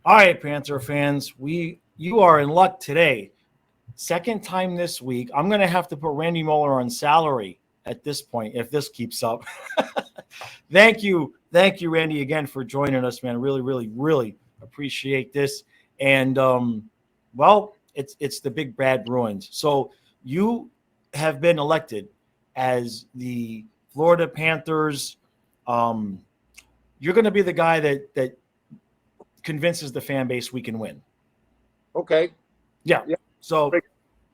All right, Panther fans, you are in luck today. Second time this week. I'm going to have to put Randy Moller on salary at this point if this keeps up. Thank you, Randy, again for joining us, man. Really, really, really appreciate this. And well, it's the big bad Bruins. So you have been elected as the Florida Panthers. Um, you're going to be the guy that convinces the fan base we can win. Okay. Yeah. Yeah. So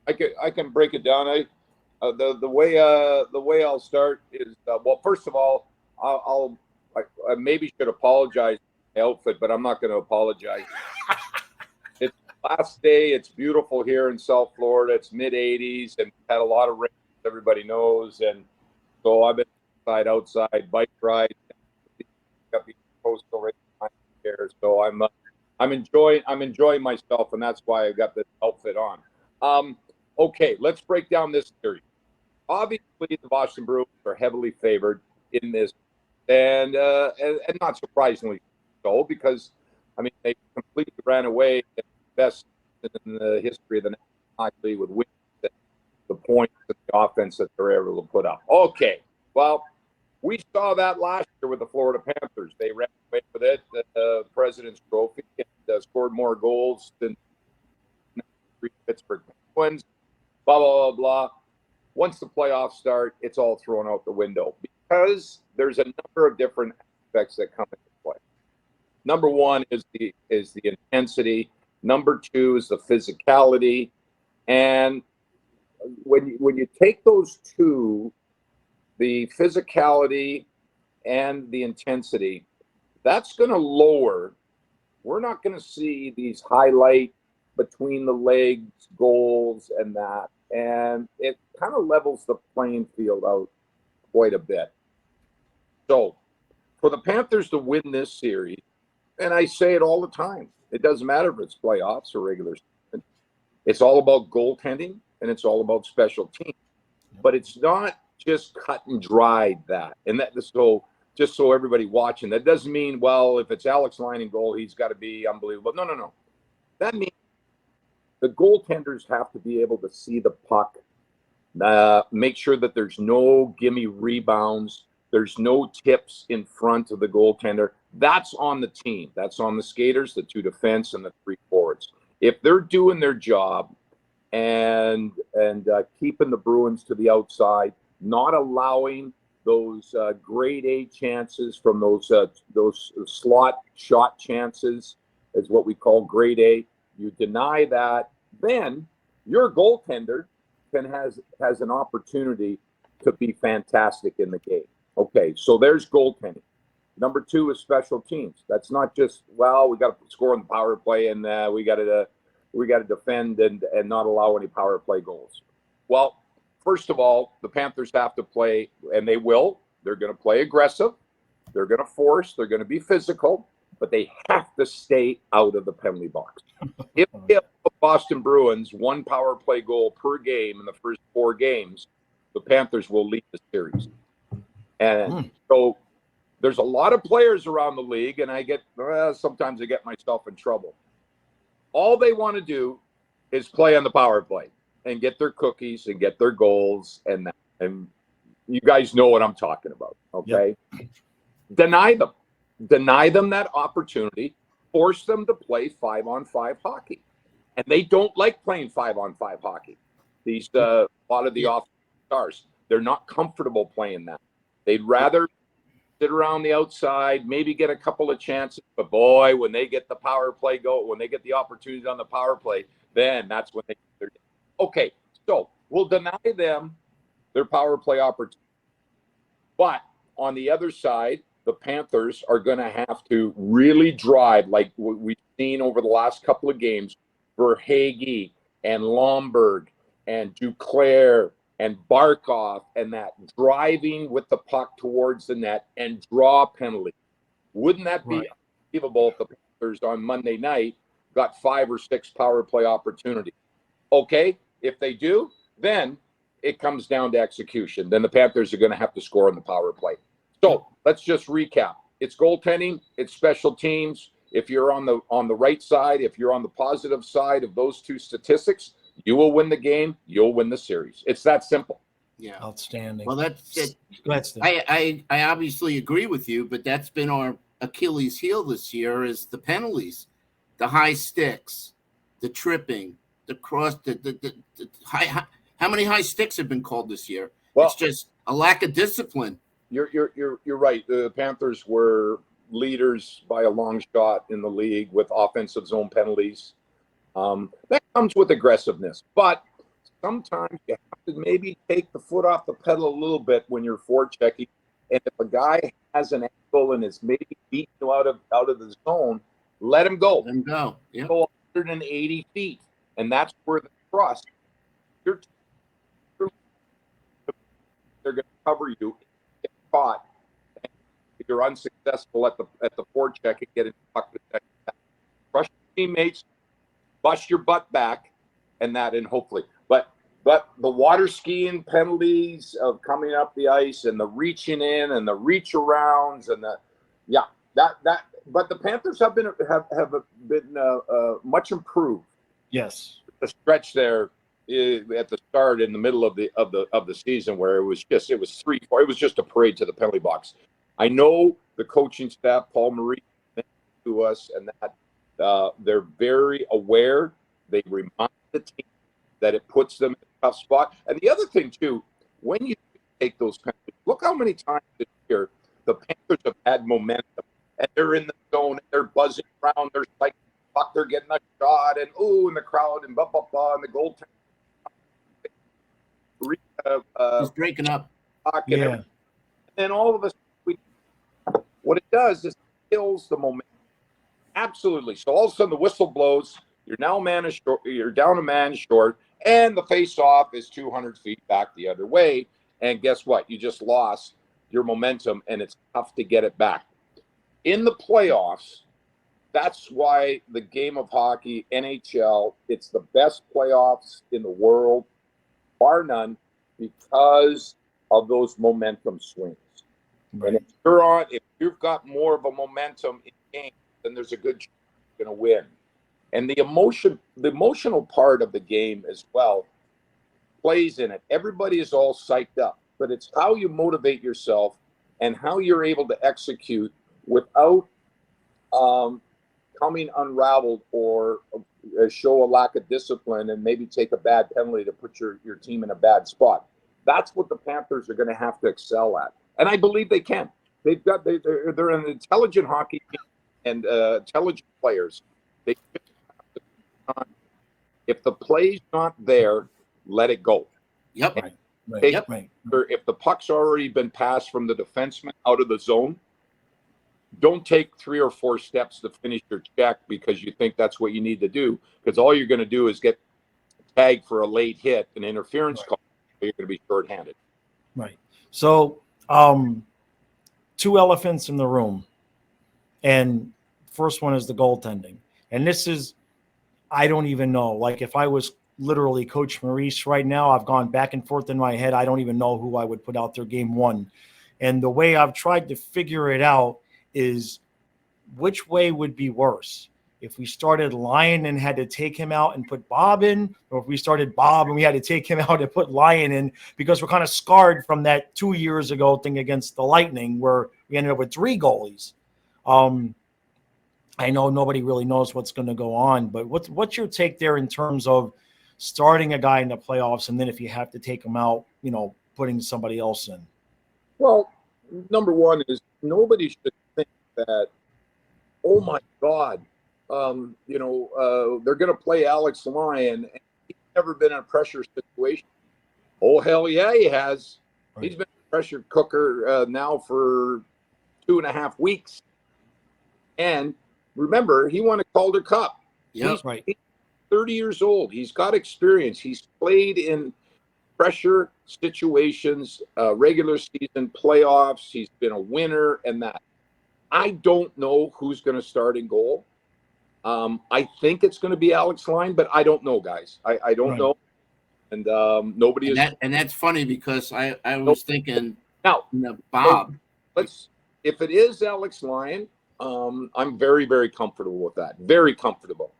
I can break it down. The way I'll start is well. First of all, I maybe should apologize for my outfit, but I'm not going to apologize. It's last day. It's beautiful here in South Florida. It's mid 80s and had a lot of rain. Everybody knows, and so I've been outside bike rides. Got the coastal right here, so I'm enjoying myself, and that's why I got this outfit on. Okay, let's break down this series. Obviously, the Boston Bruins are heavily favored in this, and not surprisingly so, because I mean they completely ran away the best in the history of the National Hockey League with wins, the points, and the offense that they're able to put up. Okay, well, we saw that last year with the Florida Panthers. They ran away with it, the President's Trophy, and scored more goals than the Pittsburgh Penguins. Blah blah blah blah. Once the playoffs start, it's all thrown out the window because there's a number of different aspects that come into play. Number one is the intensity. Number two is the physicality, and when you take those two, the physicality and the intensity, that's going to lower. We're not going to see these highlight between the legs goals and that, and it kind of levels the playing field out quite a bit. So for the Panthers to win this series, and I say it all the time, it doesn't matter if it's playoffs or regular season. It's all about goaltending and it's all about special teams. But it's not just cut and dried that. And that so just so everybody watching, that doesn't mean, well, if it's Alex Line in goal, he's got to be unbelievable. No. That means the goaltenders have to be able to see the puck, make sure that there's no gimme rebounds, there's no tips in front of the goaltender. That's on the team. That's on the skaters, the two defense, and the three forwards. If they're doing their job and keeping the Bruins to the outside, not allowing those grade A chances from those slot shot chances, is what we call grade A. You deny that, then your goaltender has an opportunity to be fantastic in the game. Okay, so there's goaltending. Number two is special teams. That's not just, well, we got to score in the power play and we got to defend and not allow any power play goals. Well, first of all, the Panthers have to play, and they will. They're going to play aggressive. They're going to force. They're going to be physical, but they have to stay out of the penalty box. If the Boston Bruins one power play goal per game in the first 4 games, the Panthers will lead the series. And so there's a lot of players around the league, and sometimes I get myself in trouble. All they want to do is play on the power play and get their cookies and get their goals, and you guys know what I'm talking about, okay? Yep. Deny them that opportunity, force them to play 5-on-5 hockey. And they don't like playing 5-on-5 hockey. These a lot of the offensive stars, they're not comfortable playing that. They'd rather sit around the outside, maybe get a couple of chances, but boy, when they get the power play go, when they get the opportunity on the power play, then that's when they're okay. So we'll deny them their power play opportunity. But on the other side, the Panthers are going to have to really drive, like what we've seen over the last couple of games, Verhaeghe and Lomberg and Duclair and Barkov, and that driving with the puck towards the net and draw penalty. Wouldn't that be unbelievable if the Panthers on Monday night got 5 or 6 power play opportunities? Okay, if they do, then it comes down to execution. Then the Panthers are going to have to score on the power play. So let's just recap. It's goaltending, it's special teams, if you're on the right side, if you're on the positive side of those two statistics, you will win the game. You'll win the series. It's that simple. Yeah. Outstanding. Well, that's it. Go ahead, Steve. I obviously agree with you, but that's been our Achilles heel this year is the penalties, the high sticks, the tripping, the cross, the high. How many high sticks have been called this year? Well, it's just a lack of discipline. You're right. The Panthers were leaders by a long shot in the league with offensive zone penalties. That comes with aggressiveness, but sometimes you have to maybe take the foot off the pedal a little bit when you're forechecking. And if a guy has an ankle and is maybe beating you out of the zone, let him go. Let him go. Yeah. Go 180 feet, and that's where the trust. They're going to cover you, get caught. If you're unsuccessful at the forecheck and get in puck protection, crush your teammates, bust your butt back, and hopefully. But the water skiing penalties of coming up the ice and the reaching in and the reach arounds and but the Panthers have been much improved. Yes. The stretch there at the start in the middle of the season where it was just a parade to the penalty box. I know the coaching staff, Paul Marie, to us, and that they're very aware. They remind the team that it puts them in a tough spot. And the other thing too, when you take those penalties, look how many times this year the Panthers have had momentum, and they're in the zone, and they're buzzing around, they're like, fuck, they're getting a shot, and in the crowd, and blah blah blah, and the goaltender. He's breaking up. And then all of us, what it does is it kills the momentum. Absolutely. So all of a sudden the whistle blows. You're now you're down a man short, and the face-off is 200 feet back the other way. And guess what? You just lost your momentum, and it's tough to get it back. In the playoffs, that's why the game of hockey, NHL, it's the best playoffs in the world, bar none, because of those momentum swings. Right. And if you've got more of a momentum in game, then there's a good chance you're going to win. And the emotional part of the game as well plays in it. Everybody is all psyched up, but it's how you motivate yourself and how you're able to execute without coming unraveled or show a lack of discipline and maybe take a bad penalty to put your team in a bad spot. That's what the Panthers are going to have to excel at. And I believe they can. They're an intelligent hockey team and intelligent players. If the play's not there, let it go. Yep. If the puck's already been passed from the defenseman out of the zone, don't take 3 or 4 steps to finish your check because you think that's what you need to do. Because all you're going to do is get tagged for a late hit, an interference call. You're going to be shorthanded. Right. So, 2 elephants in the room, and first one is the goaltending. And this is, I don't even know. Like, if I was literally Coach Maurice right now, I've gone back and forth in my head. I don't even know who I would put out there game 1. And the way I've tried to figure it out is which way would be worse. If we started Lyon and had to take him out and put Bob in, or if we started Bob and we had to take him out and put Lyon in, because we're kind of scarred from that 2 years ago thing against the Lightning where we ended up with 3 goalies. I know nobody really knows what's going to go on, but what's your take there in terms of starting a guy in the playoffs, and then if you have to take him out, putting somebody else in? Well, number one is nobody should think that, oh my God, they're going to play Alex Lyon, and he's never been in a pressure situation. Oh, hell yeah, he has. Right. He's been a pressure cooker now for 2.5 weeks. And remember, he won a Calder Cup. Yeah, right. He's 30 years old. He's got experience. He's played in pressure situations, regular season, playoffs. He's been a winner and that. I don't know who's going to start in goal. I think it's going to be Alex Lyon, but I don't know, guys. I don't know. And nobody is. And that's funny because I was thinking now, Bob. If it is Alex Lyon, I'm very, very comfortable with that. Very comfortable.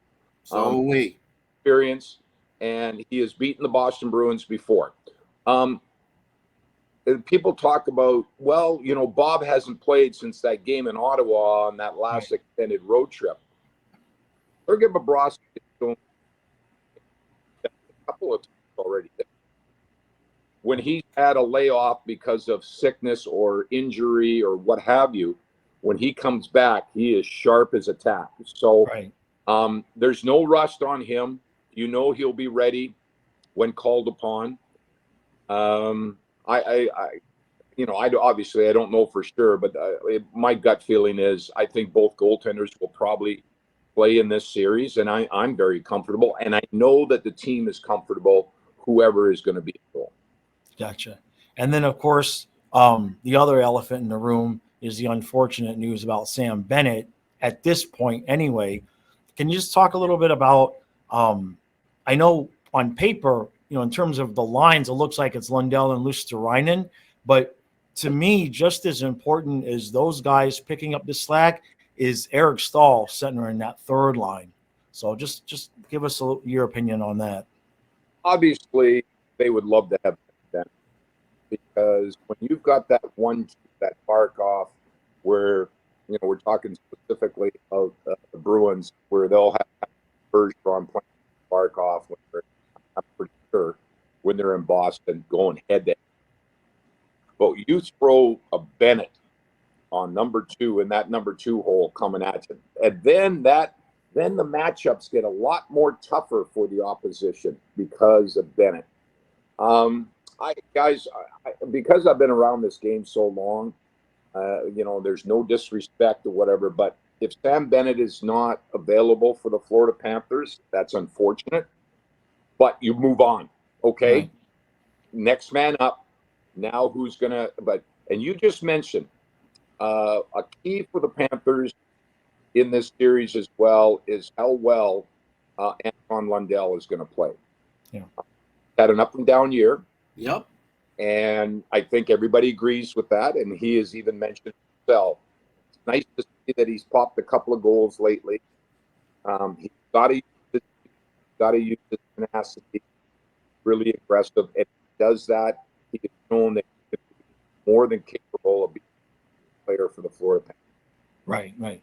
So we. Experience, and he has beaten the Boston Bruins before. People talk about, well, Bob hasn't played since that game in Ottawa on that last extended road trip. Sergei Bobrovsky has shown a couple of times already. When he's had a layoff because of sickness or injury or what have you, when he comes back, he is sharp as a tack. So there's no rust on him. He'll be ready when called upon. Obviously I don't know for sure, but my gut feeling is I think both goaltenders will probably play in this series, and I'm very comfortable, and I know that the team is comfortable, whoever is going to be in goal. Gotcha. And then, of course, the other elephant in the room is the unfortunate news about Sam Bennett at this point anyway. Can you just talk a little bit about, I know on paper, in terms of the lines, it looks like it's Lundell and Luosterainen, but to me, just as important as those guys picking up the slack is Eric Stahl center in that third line. So just give us your opinion on that. Obviously, they would love to have that, because when you've got that Barkov, where we're talking specifically of the Bruins, where they'll have Bergeron playing Barkov I'm pretty sure when they're in Boston going head to head. But you throw a Bennett on number 2 in that number 2 hole coming at you, and then the matchups get a lot more tougher for the opposition because of Bennett. Because I've been around this game so long, there's no disrespect or whatever, but if Sam Bennett is not available for the Florida Panthers, that's unfortunate. But you move on, okay? Right. Next man up. Now who's gonna? And you just mentioned a key for the Panthers in this series as well is how well Anton Lundell is going to play. Yeah, had an up and down year. Yep. And I think everybody agrees with that. And he has even mentioned himself. It's nice to see that he's popped a couple of goals lately. He's got to use his tenacity, really aggressive. And he does that. He has shown that he's more than capable of being a player for the Florida Panthers. Right.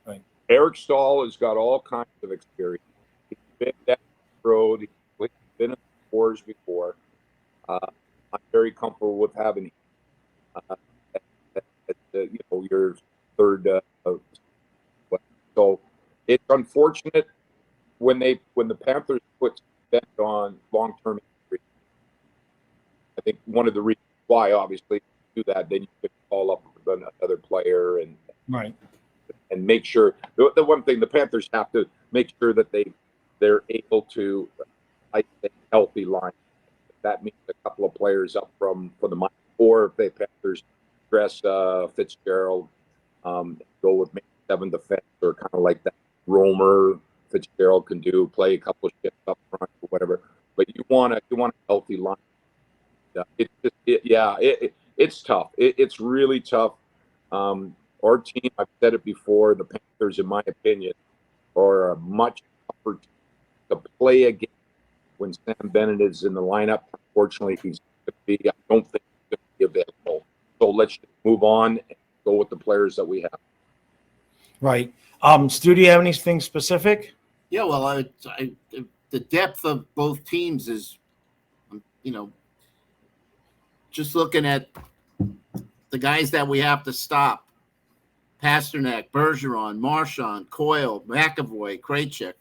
Eric Stahl has got all kinds of experience. He's been down the road. He's been in the wars before. I'm very comfortable with having your third. So it's unfortunate when the Panthers put bet on long-term injury. I think one of the reasons why, obviously, do that, then you could call up another player and make sure. The one thing the Panthers have to make sure that they're able to a healthy line. That means a couple of players up for the minor, or if the Panthers dress Fitzgerald, go with maybe 7 defense, or kind of like that Romer Fitzgerald can do, play a couple of shifts up front or whatever. But you want a healthy line. It's tough. It's really tough. Our team, I've said it before, the Panthers, in my opinion, are a much tougher team to play against when Sam Bennett is in the lineup. Unfortunately, I don't think he's going to be available. So let's just move on and go with the players that we have. Right. Stu, do you have anything specific? Yeah, well, the depth of both teams is, just looking at the guys that we have to stop. Pasternak, Bergeron, Marchand, Coyle, McAvoy, Krejcik.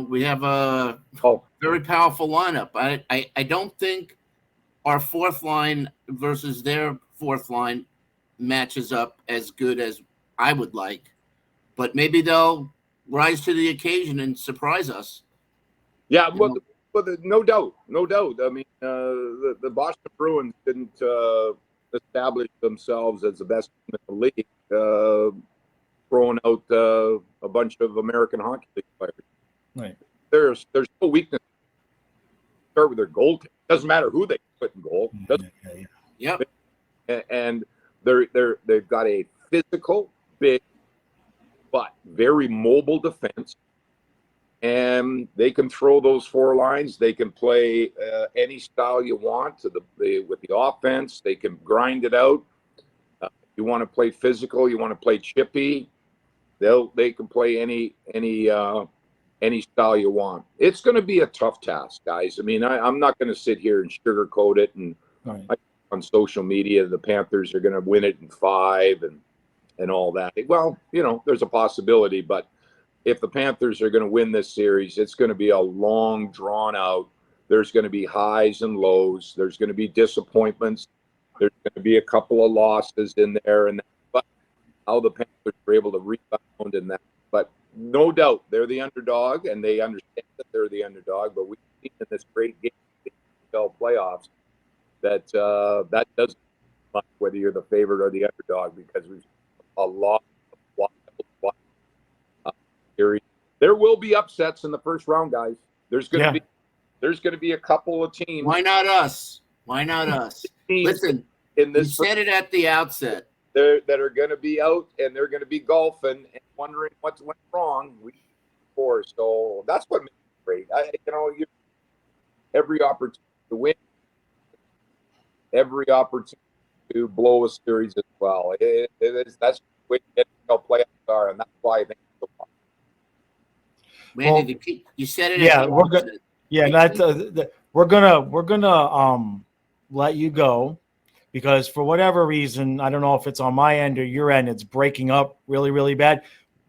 We have a very powerful lineup. I don't think our fourth line versus their fourth line matches up as good as I would like, but maybe they'll rise to the occasion and surprise us. Yeah, no doubt. I mean, the Boston Bruins didn't establish themselves as the best team in the league, throwing out a bunch of American Hockey League players. Right. There's no weakness. Start with their goaltending. Doesn't matter who they put in goal. Yep. And they've got a physical, big, but very mobile defense. And they can throw those four lines. They can play any style you want with the offense. They can grind it out. You want to play physical. You want to play chippy. They can play any style you want. It's going to be a tough task, guys. I mean, I'm not going to sit here and sugarcoat it. And on social media, the Panthers are going to win it in 5 and all that. Well, there's a possibility, but if the Panthers are going to win this series, it's going to be a long, drawn out. There's going to be highs and lows. There's going to be disappointments. There's going to be a couple of losses in there, but how the Panthers are able to rebound in that. But no doubt, they're the underdog, and they understand that they're the underdog. But we've seen in this great game, the NFL playoffs, that doesn't matter whether you're the favorite or the underdog, because we've a lot of wild series. There will be upsets in the first round, guys. There's going to be a couple of teams. Why not us? Why not us? Listen, in this, you said it at the outset. That are going to be out, and they're going to be golfing and wondering what went wrong before. So that's what makes it great. Every opportunity to win, every opportunity to blow a series as well. That's the way NFL playoffs are, and that's why I think it's so fun. Randy, you said it. Yeah, we're good. Yeah, we're gonna let you go, because for whatever reason, I don't know if it's on my end or your end, it's breaking up really, really bad.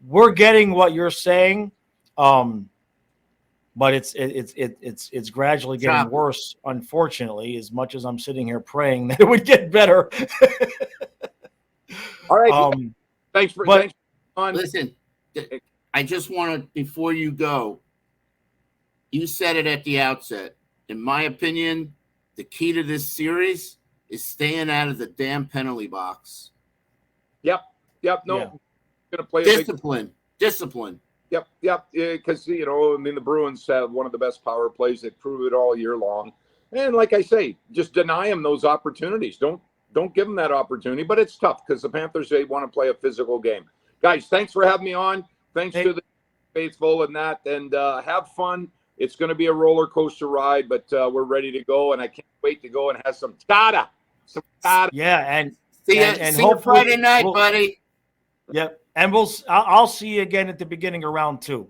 We're getting what you're saying, but it's gradually getting worse, unfortunately. As much as I'm sitting here praying that it would get better. All right. Thanks for on. Listen, I just want to, before you go, you said it at the outset. In my opinion, the key to this series is staying out of the damn penalty box. Yep. No, going to play discipline. Yep. Because the Bruins have one of the best power plays. They prove it all year long. And like I say, just deny them those opportunities. Don't give them that opportunity. But it's tough because the Panthers, they want to play a physical game. Guys, thanks for having me on. Thanks to the faithful and that. And have fun. It's going to be a roller coaster ride, but we're ready to go. And I can't wait to go and have some tada. Yeah, and see you Friday night, buddy. Yep, and I'll see you again at the beginning of round 2.